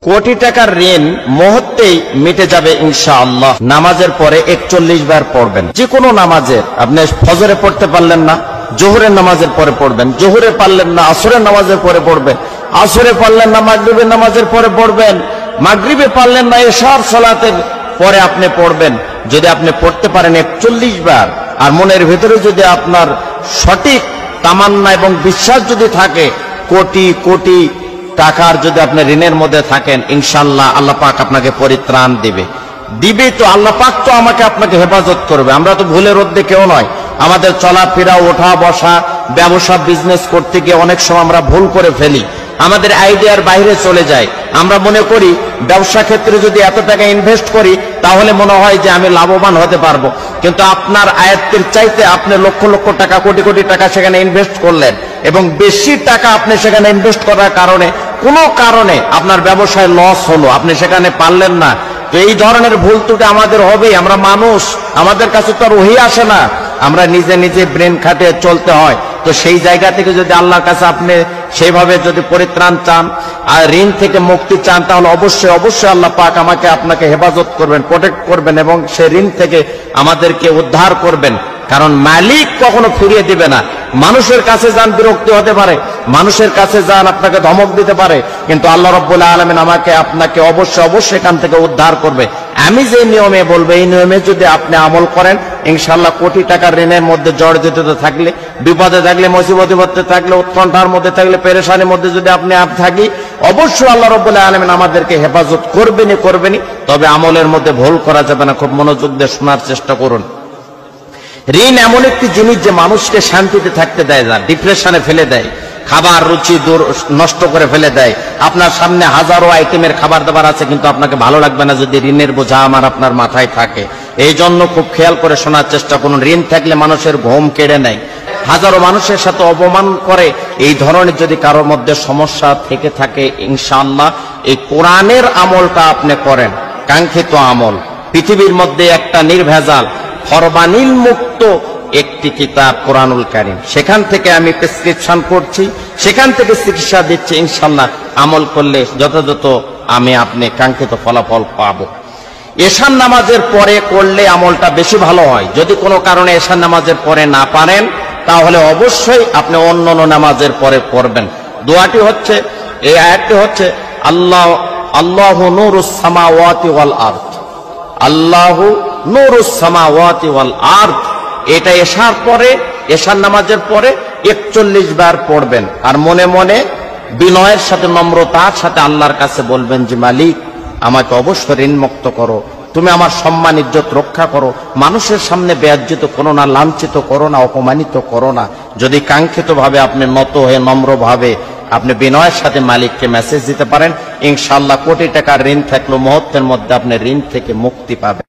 কোটি টাকার ঋণ মুহূর্তেই মিটে যাবে ইনশাআল্লাহ। নামাজের পরে 41 বার পড়বেন। যে কোনো নামাজের, আপনি ফজরে পড়তে পারলেন না, জোহরের নামাজের পরে পড়বেন, জোহরে পারলেন না আসরের নামাজের পরে পড়বেন, আসরে পারলেন না মাগরিবের নামাজের পরে পড়বেন, মাগরিবে পারলেন না এশার সালাতের পরে আপনি পড়বেন। যদি আপনি পড়তে পারেন 41 বার, আর মনের ভিতরে যদি আপনার সঠিক তামান্না এবং বিশ্বাস যদি থাকে, কোটি কোটি টাকার যদি আপনি ঋণের মধ্যে থাকেন, ইনশাআল্লাহ আল্লাহ পাক আপনাকে পরিত্রাণ দিবে তো আল্লাহ পাক তো আমাকে আপনাকে হেফাজত করবে। আমরা তো ভুলের মধ্যে কেউ নয়। আমাদের চলাফেরা, ওঠা বসা, ব্যবসা বিজনেস করতে গিয়ে অনেক সময় আমরা ভুল করে ফেলি, আমাদের আইডিয়ার বাইরে চলে যায়। আমরা মনে করি ব্যবসা ক্ষেত্রে যদি এত টাকা ইনভেস্ট করি তাহলে মনে হয় যে আমি লাভবান হতে পারবো, কিন্তু আপনার আয়ত্তের চাইতে আপনি লক্ষ লক্ষ টাকা, কোটি কোটি টাকা সেখানে ইনভেস্ট করলেন, এবং বেশি টাকা আপনি সেখানে ইনভেস্ট করার কারণে কোনো কারণে আপনার ব্যবসায় লস হলো, আপনি সেখানে পারলেন না। তো এই ধরনের ভুল ত্রুটি আমাদের হবেই। আমরা মানুষ, আমাদের কাছে তো আর ওহি আসে না, আমরা নিজে নিজে ব্রেন খাটিয়ে চলতে হয়। তো সেই জায়গা থেকে যদি আল্লাহর কাছে আপনি সেইভাবে যদি পরিত্রাণ চান আর ঋণ থেকে মুক্তি চান, তাহলে অবশ্যই অবশ্যই আল্লাহ পাক আমাকে আপনাকে হেফাজত করবেন, প্রোটেক্ট করবেন, এবং সেই ঋণ থেকে আমাদেরকে উদ্ধার করবেন। কারণ মালিক কখনো ফিরিয়ে দিবে না। মানুষের কাছে যান, বিরক্তি হতে পারে, মানুষের কাছে যান, আপনাকে ধমক দিতে পারে, কিন্তু আল্লাহ রাব্বুল আলামিন আমাকে আপনাকে অবশ্যই অবশ্যই এখান থেকে উদ্ধার করবে। আমি যে নিয়মে বলবো এই নিয়মে যদি আপনি আমল করেন, ইনশাআল্লাহ কোটি টাকার ঋণের মধ্যে জড়িত থাকলে, বিপদে থাকলে, মুসিবতে থাকলে, উৎকণ্ঠার মধ্যে থাকলে, পেরেশানির মধ্যে যদি আপনি থাকি, অবশ্যই আল্লাহ রাব্বুল আলামিন আমাদেরকে হেফাজত করবেনই। তবে আমলের মধ্যে ভুল করা যাবে না। খুব মনোযোগ দিয়ে শোনার চেষ্টা করুন। ঋণ এমন একটি জিনিস যে মানুষকে শান্তিতে থাকতে দেয় না, ডিপ্রেশনে ফেলে দেয়, খাবার রুচি নষ্ট করে ফেলে দেয়। আপনার সামনে হাজারো আইটেমের খাবার দাবার আছে, কিন্তু আপনাকে ভালো লাগবে না যদি ঋণের বোঝা আপনার মাথায় থাকে। এই জন্য খুব খেয়াল করে শোনার চেষ্টা করুন। ঋণ থাকলে মানুষের ঘুম কেড়ে নেয়, হাজারো মানুষের সাথে অপমান করে। এই ধরনের যদি কারোর মধ্যে সমস্যা থেকে থাকে, ইনশাআল্লাহ এই কোরআনের আমলটা আপনি করেন, কাঙ্ক্ষিত আমল। পৃথিবীর মধ্যে একটা নির্ভেজাল ফরমানিল মুক্ত একটি কিতাব কোরআনুল কারীম, সেখান থেকে আমি প্রেসক্রিপশন করছি, সেখান থেকে চিকিৎসা দিচ্ছি। ইনশাআল্লাহ আমল করলে যথাযথ আপনি কাঙ্ক্ষিত ফলাফল পাবো। এশার নামাজের পরে করলে আমলটা বেশি ভালো হয়। যদি কোনো কারণে এশার নামাজের পরে না পারেন, তাহলে অবশ্যই আপনি অন্য নামাজের পরে করবেন। দোয়াটি হচ্ছে, এই আয়াতটি হচ্ছে, আল্লাহু নূরুস সামাওয়াতি ওয়াল আরদ, আল্লাহু নূরুস সামাওয়াতি ওয়াল আরদ। এটা এশার নামাজের পরে 41 বার পড়বেন, আর মনে মনে বিনয়ের সাথে, নম্রতার সাথে আল্লাহর কাছে বলবেন যে মালিক, আমাকে অবশ্যই ঋণ মুক্ত করো, তুমি আমার সম্মান ইজ্জত রক্ষা করো, মানুষের সামনে বেয়াজ্জিত করো না, লাঞ্ছিত করো না, অপমানিত করো না। যদি কাঙ্ক্ষিত ভাবে আপনি নত হয়ে নম্র ভাবে আপনি বিনয়ের সাথে মালিককে মেসেজ দিতে পারেন, ইনশাআল্লাহ কোটি টাকার ঋণ থাকলেও মুহূর্তের মধ্যে আপনি ঋণ থেকে মুক্তি পাবেন।